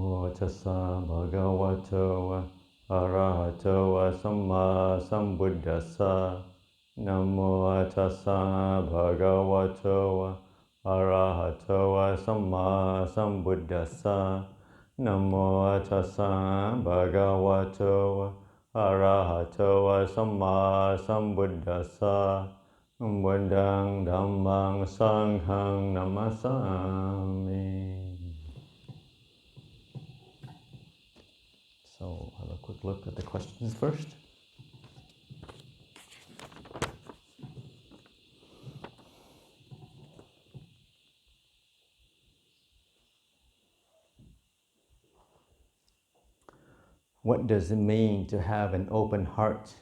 Namo tassa bhagavato arahato samma sambuddhassa. Namo tassa bhagavato arahato samma sambuddhassa. Namo tassa bhagavato arahato samma sambuddhassa. Buddhang dhammang sanghang namasami. So have a quick look at the questions first. What does it mean to have an open heart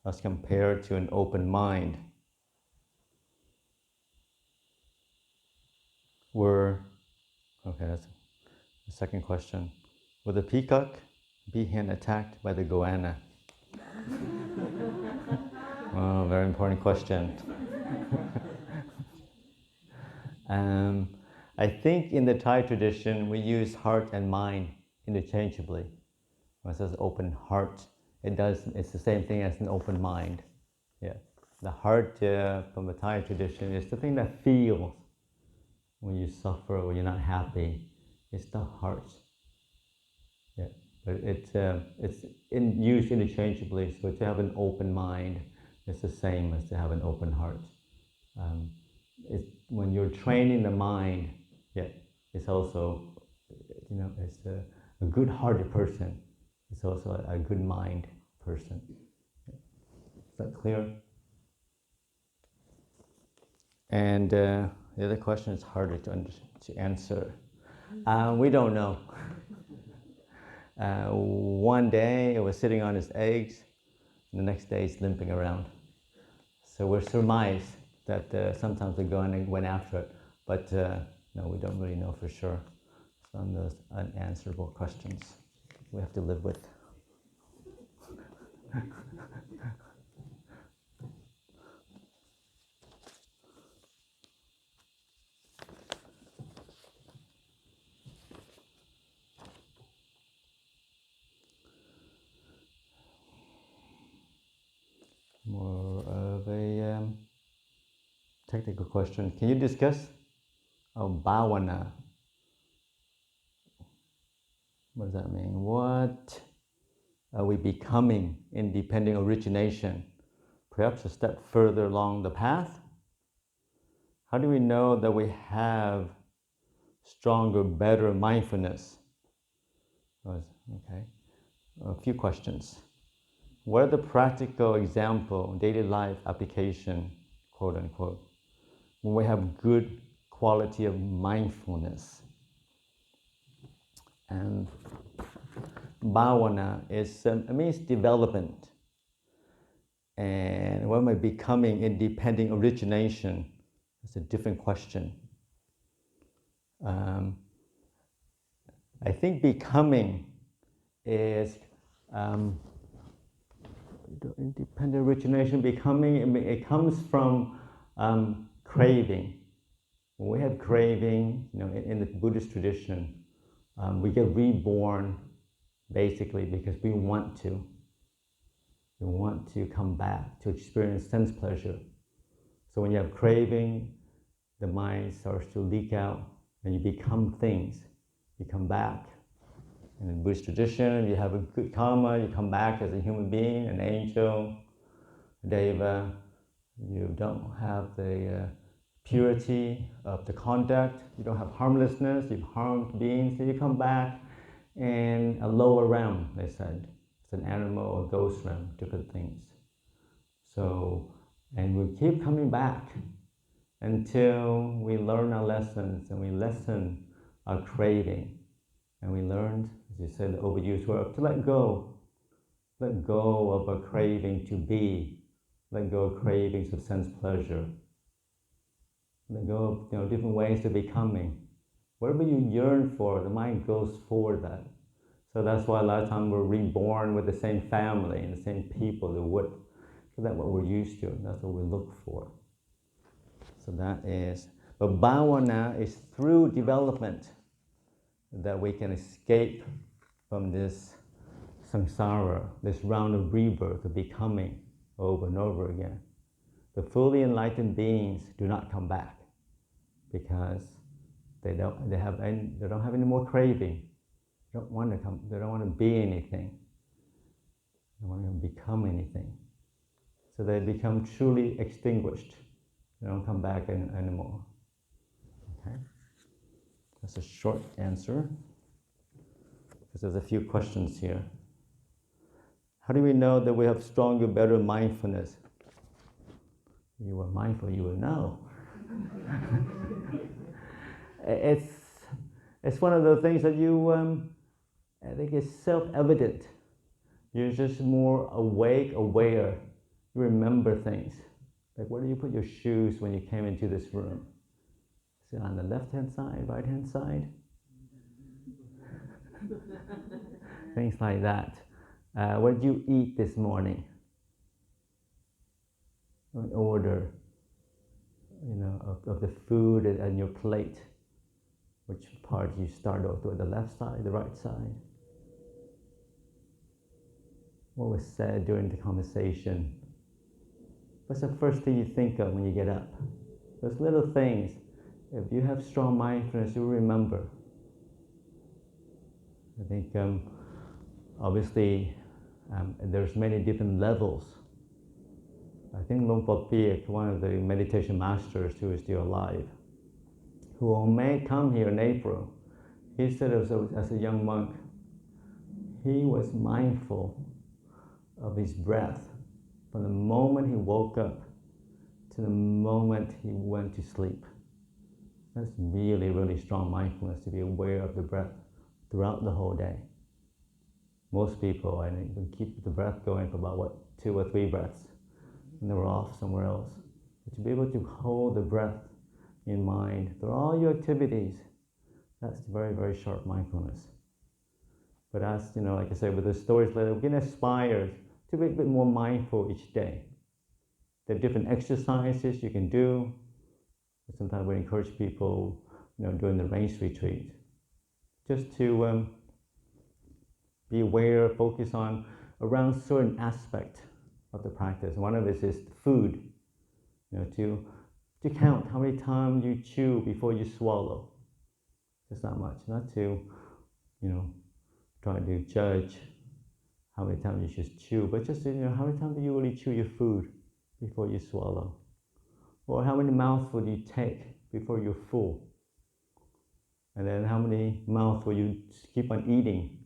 as compared to an open mind? That's the second question. Will the peacock be attacked by the goanna? Oh, very important question. I think in the Thai tradition, we use heart and mind interchangeably. When it says open heart, it's the same thing as an open mind. Yeah. The heart from the Thai tradition is the thing that feels when you suffer or you're not happy. It's the heart. Yeah. But it's used interchangeably. So to have an open mind is the same as to have an open heart. When you're training the mind, it's also, it's a good-hearted person. It's also a good mind person. Is that clear? And the other question is harder to answer. We don't know. One day it was sitting on its eggs, and the next day it's limping around. So we're surmised that sometimes they go and went after it, but no, we don't really know for sure. Some of those unanswerable questions we have to live with. More of a technical question. Can you discuss bhavana? What does that mean? What are we becoming in dependent origination? Perhaps a step further along the path? How do we know that we have stronger, better mindfulness? Okay, a few questions. What are the practical example, daily life application, quote unquote, when we have good quality of mindfulness? And bhavana means development. And when we're becoming independent origination, it's a different question. I think becoming is independent origination. Becoming, it comes from craving. When we have craving, in the Buddhist tradition, we get reborn basically because we want to. We want to come back to experience sense pleasure. So when you have craving, the mind starts to leak out and you become things. You come back. And in Buddhist tradition, you have a good karma, you come back as a human being, an angel, a deva. You don't have the purity of the conduct, you don't have harmlessness, you've harmed beings, so you come back in a lower realm, they said. It's an animal or ghost realm, different things. So, and we keep coming back until we learn our lessons and we lessen our craving. And we learned, as you said, the overused word, to let go. Let go of a craving to be. Let go of cravings of sense pleasure. Let go of different ways of becoming. Whatever you yearn for, the mind goes for that. So that's why a lot of times we're reborn with the same family and the same people that would. So that's what we're used to. That's what we look for. So that is. But bhavana is through development. that we can escape from this samsara, this round of rebirth, of becoming over and over again. The fully enlightened beings do not come back because they don't have any more craving. They don't want to come. They don't want to be anything. They don't want to become anything. So they become truly extinguished. They don't come back anymore. Okay, that's a short answer because there's a few questions here. How do we know that we have stronger, better mindfulness? You are mindful, you will know. It's one of the things that you, I think it's self-evident. You're just more awake, aware. You remember things. Like, where do you put your shoes when you came into this room? Is it on the left-hand side, right-hand side? Things like that. What did you eat this morning? An order, of the food on your plate. Which part you start off with, the left side, the right side? What was said during the conversation? What's the first thing you think of when you get up? Those little things, if you have strong mindfulness, you'll remember. I think, obviously, there's many different levels. I think Luang Por Piak, one of the meditation masters who is still alive, who may come here in April, he said as a young monk, he was mindful of his breath from the moment he woke up to the moment he went to sleep. That's really, really strong mindfulness, to be aware of the breath throughout the whole day. Most people, I think, can keep the breath going for about, 2 or 3 breaths, and they're off somewhere else. But to be able to hold the breath in mind through all your activities, that's very, very sharp mindfulness. But as, like I said, with the stories later, we can aspire to be a bit more mindful each day. There are different exercises you can do. Sometimes we encourage people, during the rains retreat, just to be aware, focus on around certain aspect of the practice. One of it is food, to count how many times you chew before you swallow. Just not much, not to, try to judge how many times you should chew, but just, how many times do you really chew your food before you swallow? Or how many mouthfuls do you take before you're full? And then how many mouthfuls you keep on eating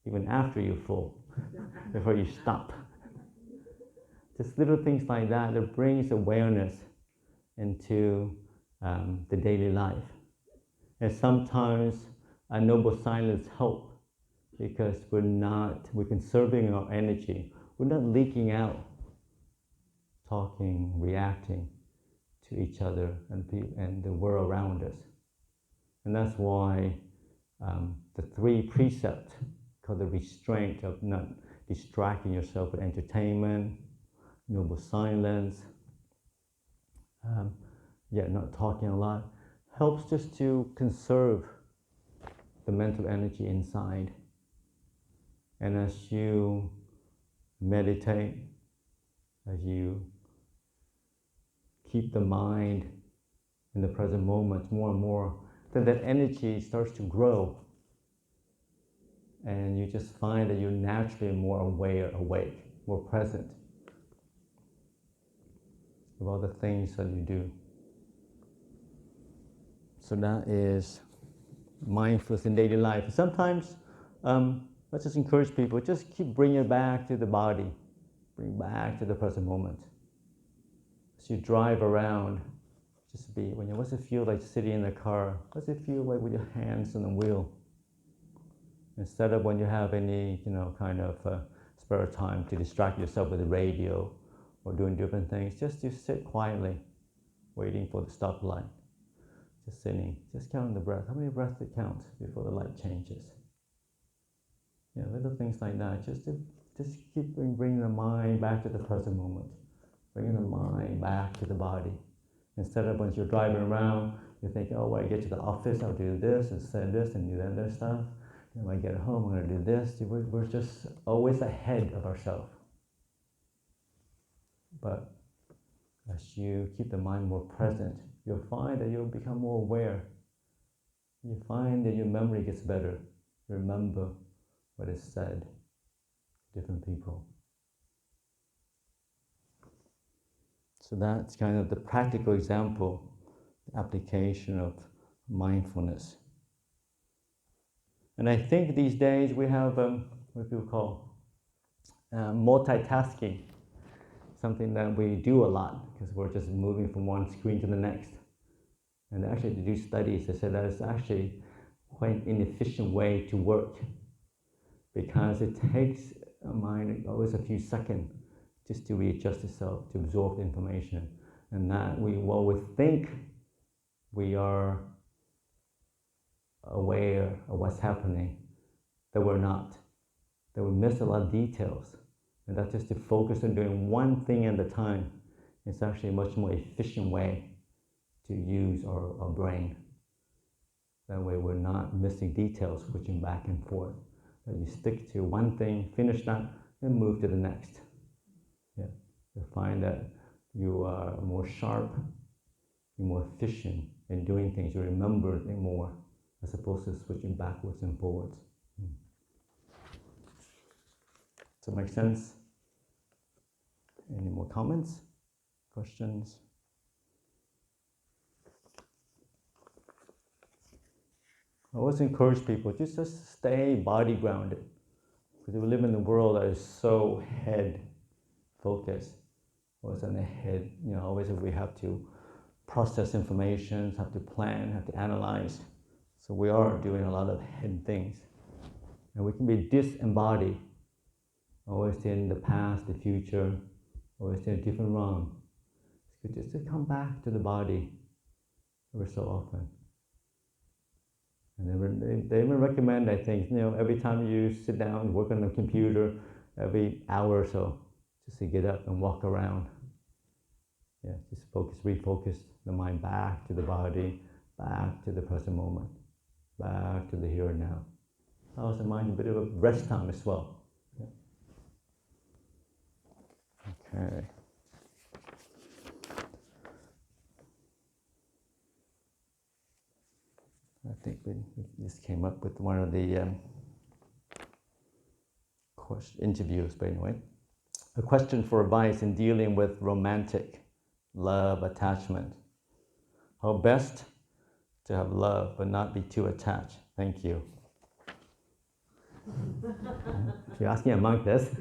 even after you're full, before you stop? Just little things like that brings awareness into the daily life. And sometimes a noble silence helps because we're conserving our energy. We're not leaking out, talking, reacting to each other and the world around us. And that's why the 3 precepts called the restraint of not distracting yourself with entertainment, noble silence, not talking a lot, helps just to conserve the mental energy inside. And as you meditate, as you keep the mind in the present moment more and more, then that energy starts to grow. And you just find that you're naturally more aware, awake, more present of all the things that you do. So that is mindfulness in daily life. Sometimes, let's just encourage people, just keep bringing it back to the body, bring back to the present moment. As you drive around, just be, what's it feel like sitting in the car? What's it feel like with your hands on the wheel? Instead of when you have any, kind of spare time to distract yourself with the radio or doing different things, just to sit quietly, waiting for the stoplight. Just sitting, just counting the breath. How many breaths it counts before the light changes? Little things like that. Just keep bringing the mind back to the present moment, bringing the mind back to the body. Instead of once you're driving around, You think, oh, when I get to the office, I'll do this and say this and do that other stuff. And when I get home, I'm going to do this. We're just always ahead of ourselves. But as you keep the mind more present, you'll find that you'll become more aware. You find that your memory gets better. You remember what is said to different people. So that's kind of the practical example, the application of mindfulness. And I think these days we have what people call multitasking, something that we do a lot because we're just moving from one screen to the next. And actually, to do studies, they said that it's actually quite an inefficient way to work because it takes a mind always a few seconds just to readjust itself, to absorb the information. And that we think we are aware of what's happening, that we're not, that we miss a lot of details. And that's just to focus on doing one thing at a time. It's actually a much more efficient way to use our brain. That way we're not missing details, switching back and forth. That you stick to one thing, finish that, then move to the next. Yeah. You'll find that you are more sharp, you're more efficient in doing things, you remember things more, as opposed to switching backwards and forwards. Does that make sense? Any more comments? Questions? I always encourage people, just stay body grounded. Because we live in a world that is so head focused. Always on the head, always we have to process information, have to plan, have to analyze. So we are doing a lot of head things. And we can be disembodied. Always in the past, the future, always in a different realm. It's good just to come back to the body ever so often. And they even recommend, I think, every time you sit down, work on the computer, every hour or so, just to get up and walk around. Yeah, just refocus the mind back to the body, back to the present moment, back to the here and now. Allows the mind a bit of a rest time as well. Yeah. Okay. I think we just came up with one of the interviews, but anyway. A question for advice in dealing with romantic love attachment. How best to have love but not be too attached? Thank you. If you're asking a monk this,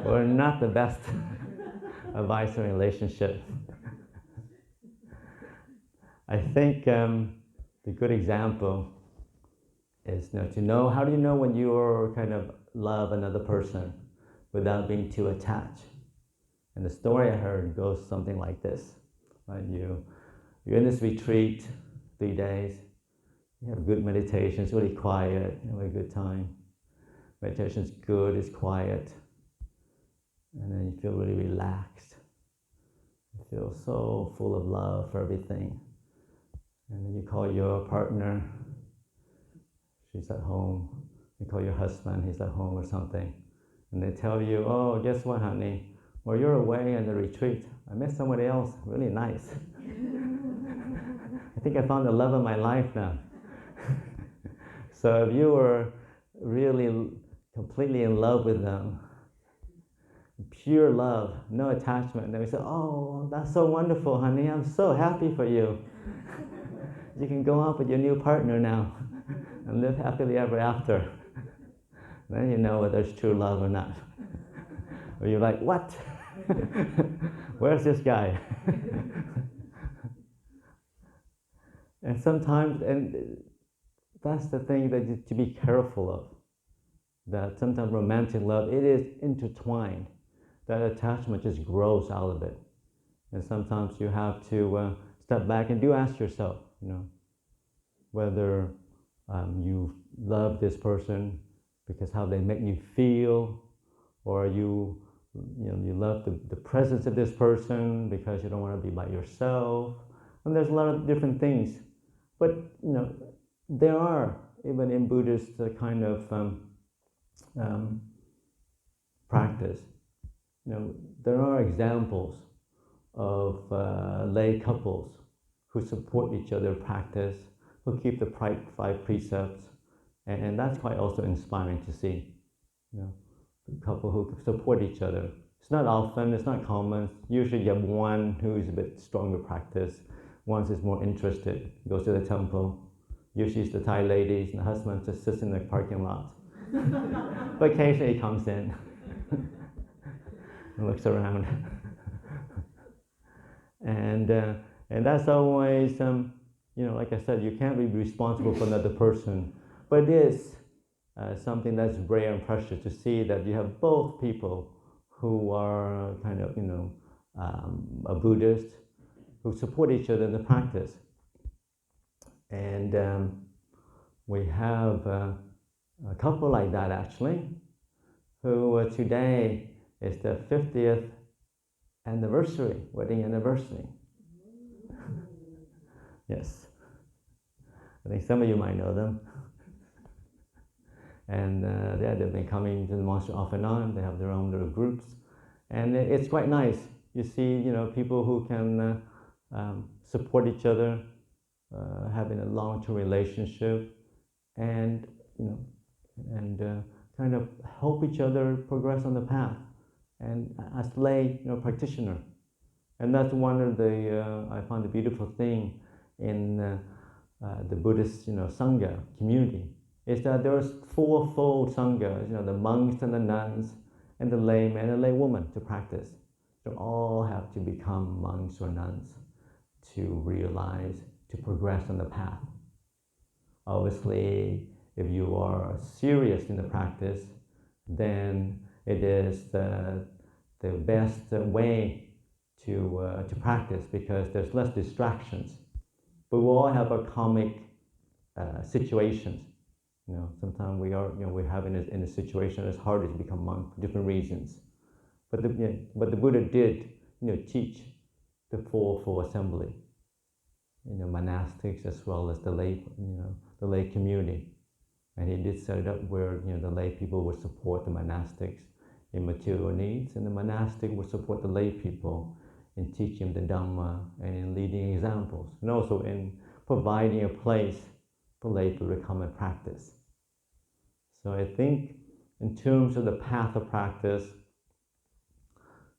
we're not the best advice in a relationship. I think the good example is to know, how do you know when you're kind of love another person without being too attached? And the story I heard goes something like this. Right? You're in this retreat, 3 days, you have good meditation, it's really quiet, you have a good time. Meditation's good, it's quiet. And then you feel really relaxed. You feel so full of love for everything. And then you call your partner, she's at home. You call your husband, he's at home or something. And they tell you, oh, guess what, honey? Well, you're away on the retreat. I met somebody else, really nice. I think I found the love of my life now. So if you were really completely in love with them, pure love, no attachment, then we say, oh, that's so wonderful, honey. I'm so happy for you. You can go out with your new partner now and live happily ever after. Then you know whether it's true love or not. Or you're like, what? Where's this guy? And sometimes, and that's the thing that you to be careful of. That sometimes romantic love, it is intertwined. That attachment just grows out of it. And sometimes you have to step back and do ask yourself, whether you love this person because how they make you feel, or you love the presence of this person because you don't want to be by yourself, And there's a lot of different things. But, there are, even in Buddhist kind of practice, there are examples of lay couples who support each other practice, who keep the five precepts, and that's quite also inspiring to see. A couple who support each other. It's not often, it's not common. Usually you have one who's a bit stronger practice, one is more interested, goes to the temple. Usually it's the Thai ladies, and the husband just sits in the parking lot. But occasionally he comes in and looks around. And that's always, like I said, you can't be responsible for another person, but it is something that's rare and precious to see that you have both people who are kind of, a Buddhist, who support each other in the practice. And we have a couple like that actually, who today is the 50th anniversary, wedding anniversary. Yes. I think some of you might know them. And they've been coming to the monastery off and on. They have their own little groups. And it's quite nice. You see, people who can support each other, having a long-term relationship, and, kind of help each other progress on the path. And as lay, practitioner. And that's one of the, I found the beautiful thing in the Buddhist, Sangha community, is that there's fourfold Sangha, the monks and the nuns, and the laymen and the laywomen to practice. They all have to become monks or nuns to realize, to progress on the path. Obviously, if you are serious in the practice, then it is the best way to practice, because there's less distractions. But we all have our karmic situations. Sometimes we're having in a situation that's harder to become monk for different reasons. But the Buddha did teach the fourfold assembly, monastics as well as the lay community. And he did set it up where the lay people would support the monastics in material needs, and the monastic would support the lay people in teaching the Dhamma and in leading examples, and also in providing a place for lay people to come and practice. So I think in terms of the path of practice,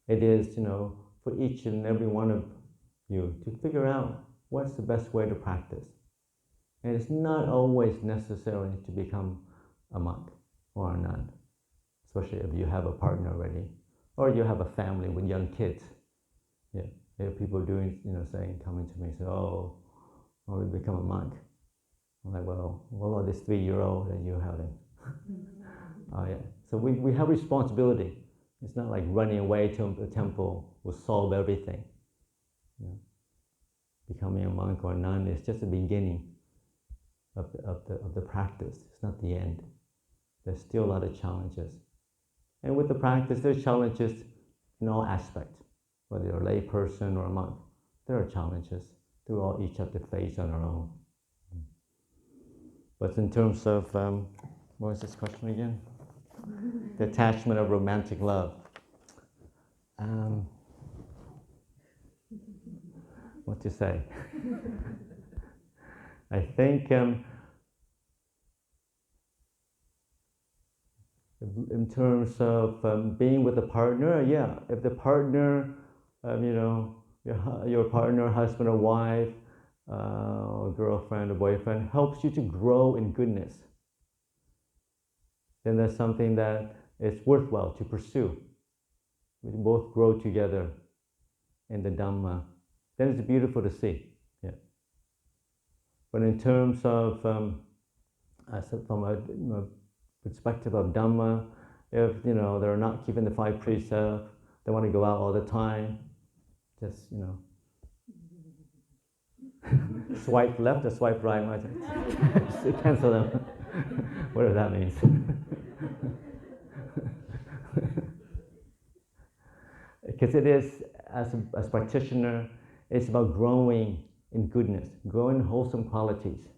it is, for each and every one of you to figure out what's the best way to practice. And it's not always necessary to become a monk or a nun, especially if you have a partner already, or you have a family with young kids. Yeah, there are people doing, coming to me and say, oh, I want to become a monk. I'm like, well, what about this 3-year-old that you're having? Oh yeah. So we have responsibility. It's not like running away to a temple will solve everything. Becoming a monk or a nun is just the beginning of the practice. It's not the end. There's still a lot of challenges. And with the practice, there's challenges in all aspects. Whether you're a lay person or a monk, there are challenges that we all each have to face on our own. But in terms of, what was this question again? The attachment of romantic love. What to say? I think in terms of being with a partner, yeah, if the partner, your partner, husband or wife, or girlfriend or boyfriend, helps you to grow in goodness, then that's something that is worthwhile to pursue. We both grow together in the Dhamma. Then it's beautiful to see. Yeah. But in terms of, from a perspective of Dhamma, if they're not keeping the 5 precepts, they want to go out all the time, just swipe left or swipe right, cancel them. Whatever that means. Because it is, as practitioner, it's about growing in goodness, grow in wholesome qualities,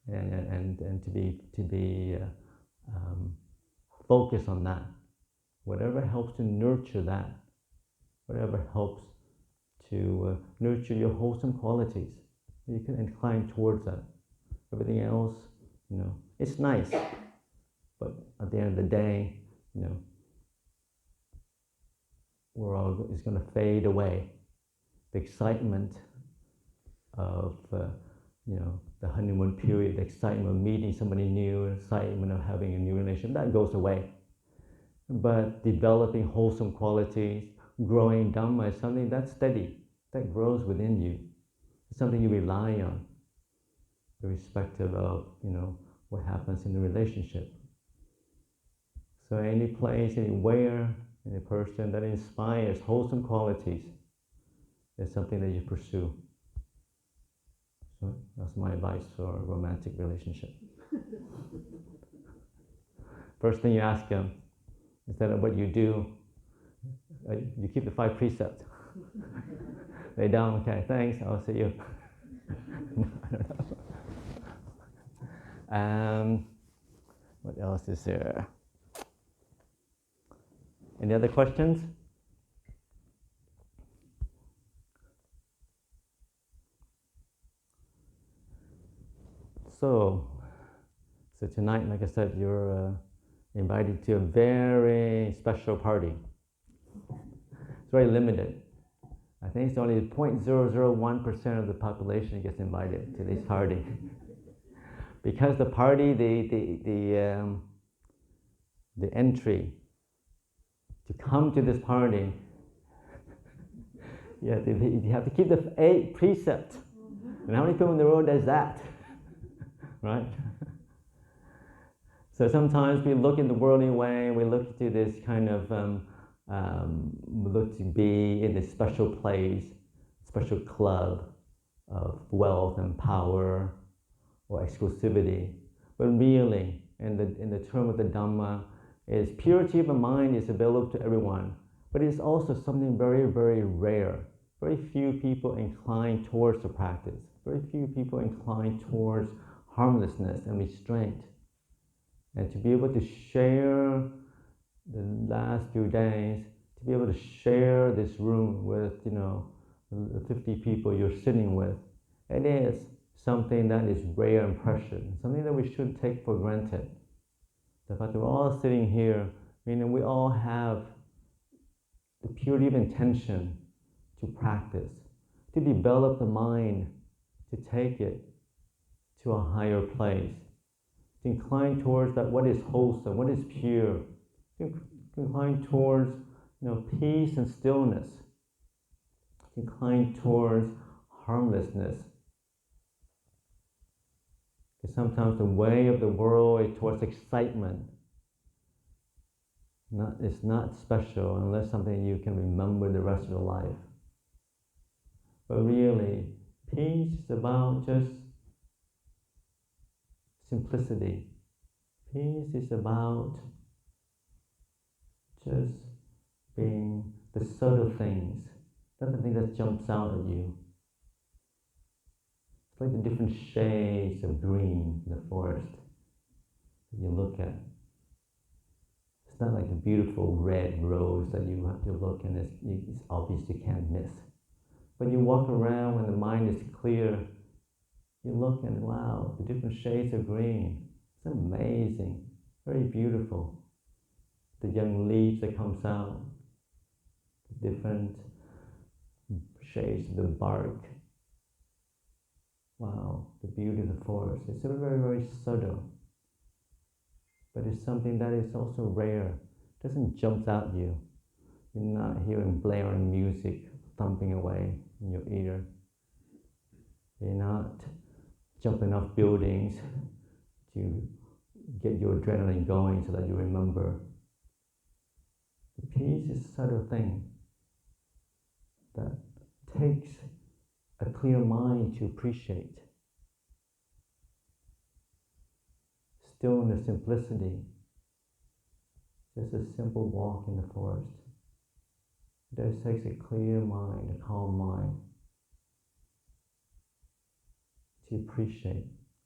and to be focused on that. Whatever helps to nurture that, whatever helps to nurture your wholesome qualities, you can incline towards that. Everything else, it's nice, but at the end of the day, it's going to fade away. The excitement of the honeymoon period, the excitement of meeting somebody new, the excitement of having a new relationship, that goes away. But developing wholesome qualities, growing Dhamma is something that's steady, that grows within you. It's something you rely on, irrespective of what happens in the relationship. So any place, anywhere, any person that inspires wholesome qualities is something that you pursue. So that's my advice for a romantic relationship. First thing you ask them, instead of what you do, you keep the 5 precepts. Lay down, okay, thanks, I'll see you. I don't know. What else is there? Any other questions? So tonight, like I said, you're invited to a very special party. It's very limited. I think it's only 0.001% of the population gets invited to this party. Because the party, the entry to come to this party, you have to keep the 8 precepts. And how many people in the world does that? Right? So sometimes we look in the worldly way, we look to this kind of, we look to be in this special place, special club of wealth and power or exclusivity. But really, in the term of the Dhamma, is purity of the mind is available to everyone, but it's also something very, very rare. Very few people incline towards the practice. Very few people incline towards harmlessness and restraint. And to be able to share the last few days, to be able to share this room with, the 50 people you're sitting with, it is something that is rare and precious, something that we shouldn't take for granted. The fact that we're all sitting here, meaning we all have the purity of intention to practice, to develop the mind, to take it to a higher place, to incline towards that what is wholesome, what is pure, to incline towards peace and stillness, to incline towards harmlessness. Because sometimes the way of the world is towards excitement. It's not special unless something you can remember the rest of your life. But really, peace is about just simplicity. Peace is about just being the subtle things, not the thing that jumps out at you. It's like the different shades of green in the forest that you look at. It's not like the beautiful red rose that you have to look and it's obvious you can't miss. But you walk around when the mind is clear, you look and wow, the different shades of green. It's amazing, very beautiful. The young leaves that comes out, the different shades of the bark. Wow, the beauty of the forest. It's very, very subtle. But it's something that is also rare. It doesn't jump out at you. You're not hearing blaring music thumping away in your ear. You're not jumping off buildings to get your adrenaline going so that you remember. The peace is a subtle thing that takes a clear mind to appreciate. Stillness, simplicity, just a simple walk in the forest. It just takes a clear mind, a calm mind. to appreciate,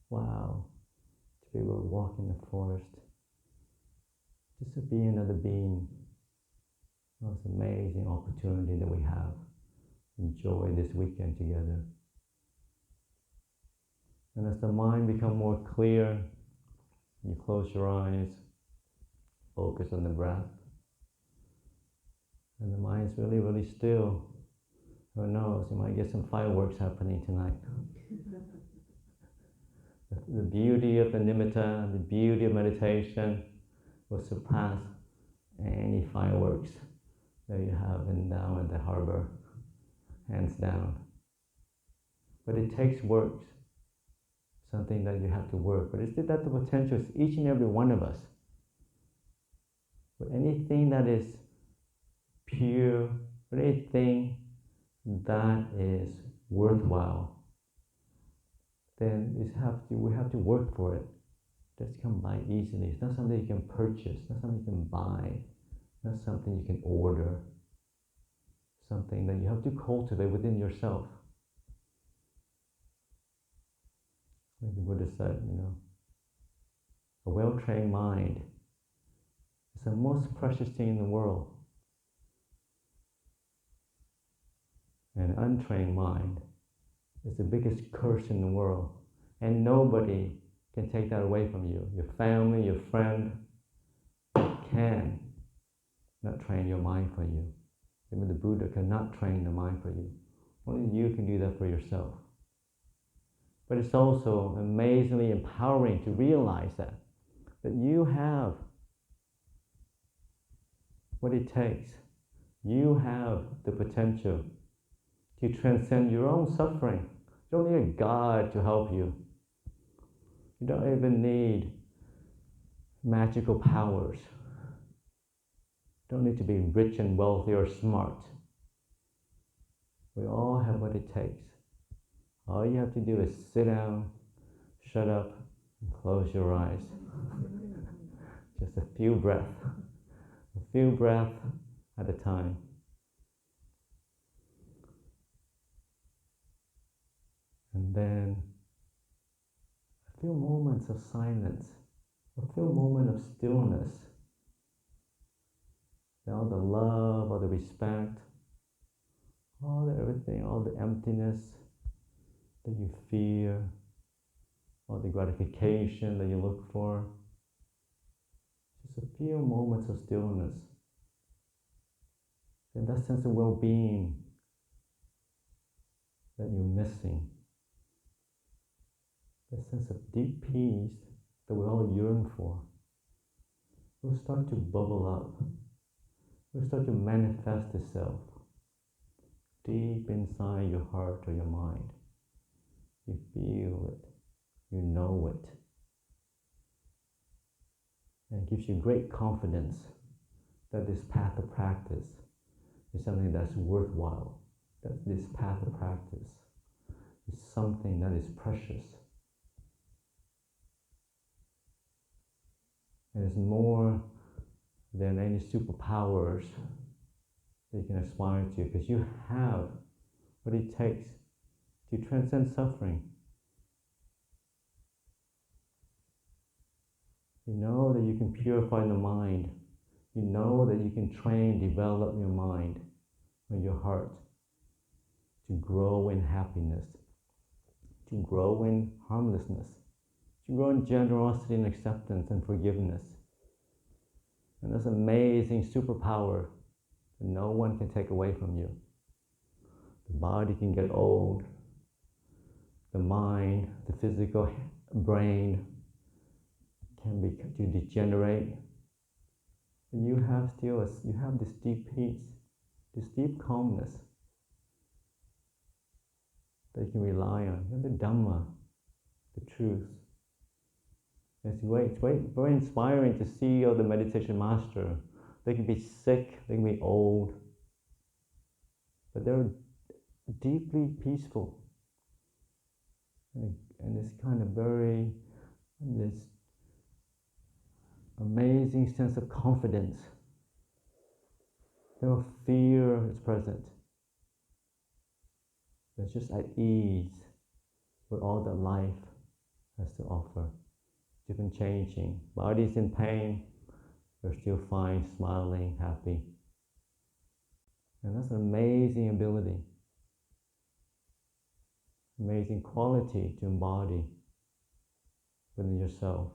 wow, to be able to walk in the forest, just to be another being. Oh, it's an amazing opportunity that we have. Enjoy this weekend together. And as the mind becomes more clear, you close your eyes, focus on the breath, and the mind's really, really still. Who knows, you might get some fireworks happening tonight. The beauty of the nimitta, the beauty of meditation will surpass any fireworks that you have down at the harbor, hands down. But it takes work, something that you have to work. But it's that the potential is each and every one of us. But anything that is pure, anything that is worthwhile, then we have to work for it. It doesn't come by easily. It's not something you can purchase, not something you can buy, not something you can order. Something that you have to cultivate within yourself. Like the Buddha said, a well-trained mind is the most precious thing in the world. An untrained mind is the biggest curse in the world. And nobody can take that away from you. Your family, your friend can not train your mind for you. Even the Buddha cannot train the mind for you. Only you can do that for yourself. But it's also amazingly empowering to realize that you have what it takes. You have the potential to transcend your own suffering. You don't need a God to help you. You don't even need magical powers. You don't need to be rich and wealthy or smart. We all have what it takes. All you have to do is sit down, shut up, and close your eyes. Just a few breaths at a time. And then a few moments of silence, a few moments of stillness. All the love, all the respect, all the everything, all the emptiness that you fear, all the gratification that you look for. Just a few moments of stillness. And that sense of well-being that you're missing. That sense of deep peace that we all yearn for will start to bubble up. Will start to manifest itself deep inside your heart or your mind. You feel it. You know it. And it gives you great confidence that this path of practice is something that's worthwhile. That this path of practice is something that is precious. And it's more than any superpowers that you can aspire to, because you have what it takes to transcend suffering. You know that you can purify the mind. You know that you can train, develop your mind and your heart to grow in happiness, to grow in harmlessness, to grow in generosity and acceptance and forgiveness. And that's an amazing superpower that no one can take away from you. The body can get old. The mind, the physical brain can begin to degenerate. But you have this deep peace, this deep calmness that you can rely on. You have the Dhamma, the truth. It's very inspiring to see all the meditation master. They can be sick, they can be old, but they're deeply peaceful. And this kind of this amazing sense of confidence. No fear is present. It's just at ease, for all that life has to offer. Different changing. Body's in pain, we're still fine, smiling, happy. And that's an amazing ability, amazing quality to embody within yourself.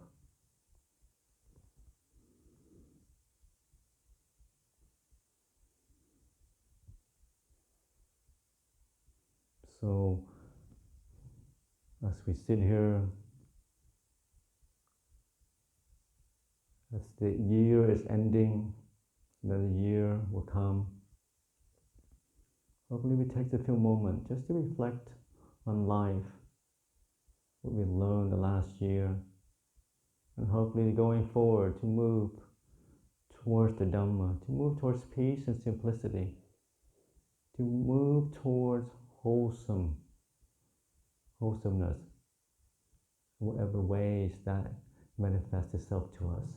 So, as we sit here, as the year is ending, another year will come. Hopefully we take a few moments just to reflect on life, what we learned the last year, and hopefully going forward to move towards the Dhamma, to move towards peace and simplicity, to move towards wholesomeness, whatever ways that manifests itself to us.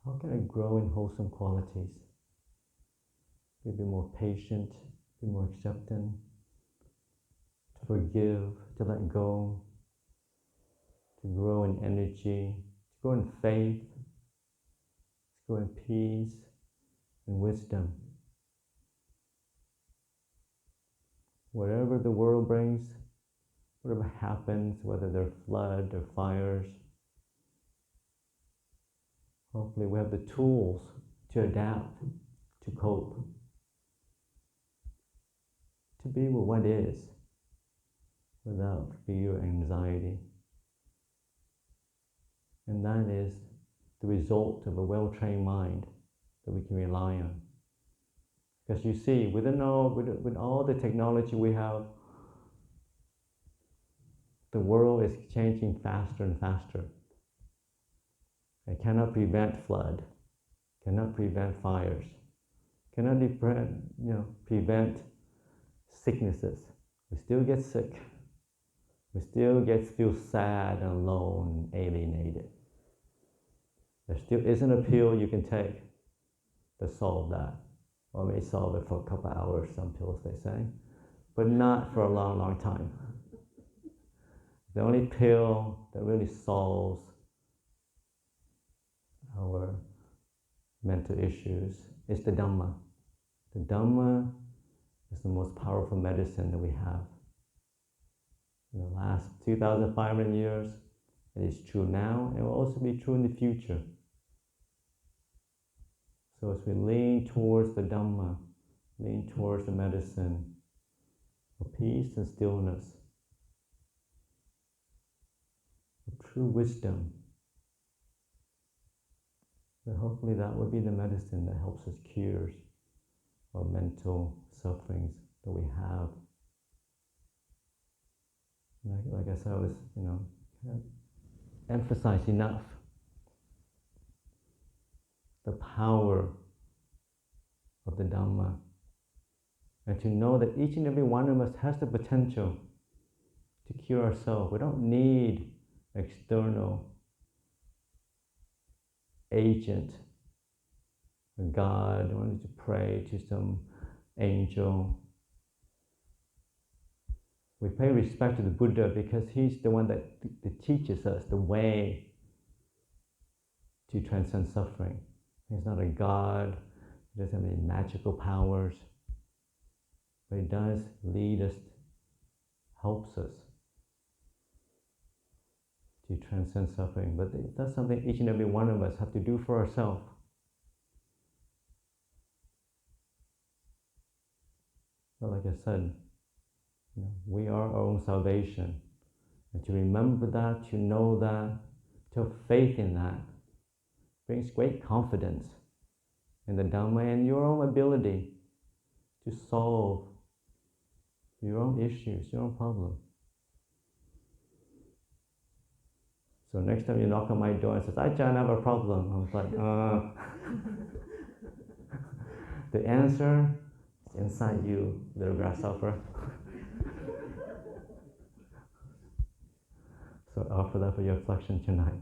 How can I grow in wholesome qualities? To be more patient, be more accepting, to forgive, to let go, to grow in energy, to grow in faith, to grow in peace and wisdom. Whatever the world brings, whatever happens, whether they're flood or fires, hopefully we have the tools to adapt, to cope, to be with what is, without fear or anxiety. And that is the result of a well-trained mind that we can rely on. Because you see, with all the technology we have, the world is changing faster and faster. It cannot prevent flood, cannot prevent fires, cannot prevent sicknesses. We still get sick. We still feel sad and alone and alienated. There still isn't a pill you can take to solve that. Or may solve it for a couple of hours, some pills they say, but not for a long, long time. The only pill that really solves our mental issues is the Dhamma. The Dhamma is the most powerful medicine that we have. In the last 2,500 years, it is true now, and will also be true in the future. So as we lean towards the Dhamma, lean towards the medicine of peace and stillness, of true wisdom, then hopefully that will be the medicine that helps us cure our mental sufferings that we have. Like I said, I was, can't emphasize enough the power of the Dhamma, and to know that each and every one of us has the potential to cure ourselves. We don't need external agent, a God, or need to pray to some angel. We pay respect to the Buddha because he's the one that teaches us the way to transcend suffering. He's not a God, he doesn't have any magical powers, but he does lead us, helps us to transcend suffering. But that's something each and every one of us have to do for ourselves. But like I said, we are our own salvation. And to remember that, to know that, to have faith in that, brings great confidence in the Dhamma and your own ability to solve your own issues, your own problem. So next time you knock on my door and says, Ajahn, I have a problem. I was like, The answer is inside you, little grasshopper. So I offer that for your reflection tonight.